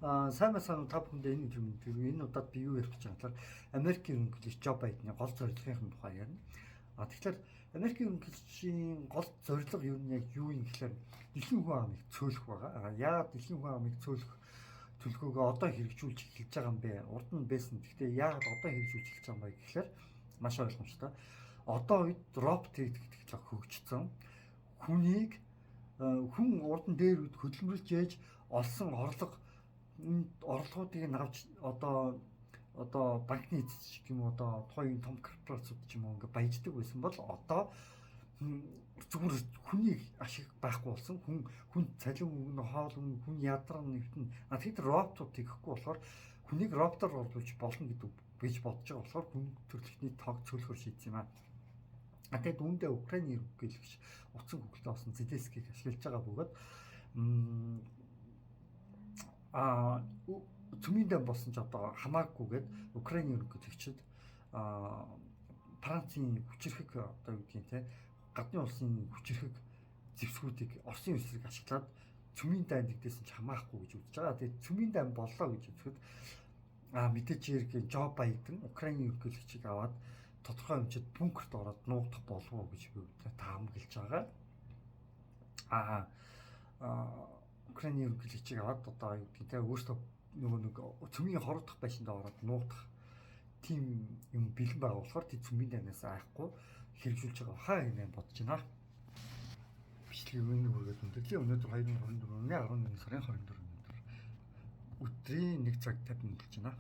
Сайн байна та бүхэнд энэ энэ удаад би юу ярих гэж байгаа талаар Америкийн ерөнхийлөгч Жо Байдны гол зорилгын тухай ярина. Тэгэхээр Америкийн ерөнхийлөгчийн гол зорилго юу нь яг юу юм гэхээр дэлхийн хүн амыг цөөлөх байгаа. Яагаад дэлхийн хүн амыг цөөлөх төлөвлөгөөгөө одоо хэрэгжүүлж эхэлж байгаа юм бэ? Урд нь байсан. Гэхдээ яагаад одоо хэрэгжүүлж эхэлж байгаа юм бэ гэхээр маш ойлгомжтой. Одоо үед робот технологи хөгжсөн. Хүнийг хүн урд нь дээр үед хөдөлмөрлж ээж олсон орлогуудыг авч одоо банкны эзэс ч юм уу одоо тухайн том корпорацууд ч юм уу ингээ баяждаг байсан бол одоо зүгээр хүний ашиг байхгүй болсон. Хүн цалин өгнө, хоол өгнө, хүн ядарга нэвтэн. Тэгэхээр роботууд тэгэхгүй болохоор хүнийг роботоор оруулж болно гэдэг гэж бодож байгаа болохоор хүн төрөлхтний тоог цөөлөхөр шийдсэн юм аа. Тэгээд үүндээ Украины ерөнхийлөгч утсан хөвгөлтэй болсон Зеленскийг ашиглаж байгаа бөгөөд цөмийн дан болсон ч одоо хамаагүйгээд Украины ерөнхийлөгчд Францын хүчирхэг одоо юу гэдгийг те гадны улсын хүчирхэг зэвсгүүдийг Оросын эсрэг ашиглаад цөмийн дан дэгдээсэн ч хамаахгүй гэж үзэж байгаа. Тэгээд цөмийн дан боллоо гэж үзэхэд мэдээж хэрэг Жо Байден Украины ерөнхийлөгчийг аваад тодорхой хэмжээнд бункерт ороод нуугдах болов уу гэж би таамаглаж байгаа. Украины ерөнхийлөгчийг аваад одоо юу гэдгийг те өөртөө нэг цөмийн хорогдох байшинд ороод нуугдах тийм юм бэлэн байгаа болохоор тийм цөмийн данаас айхгүй хэрэгжүүлж байгаа хаа гэнэ бодож байна. Бичлэгийн үргээд өндөрлөө. Өнөөдөр 2024 оны 11 сарын 24 өдрийн 1 цаг 50 минут болж байна.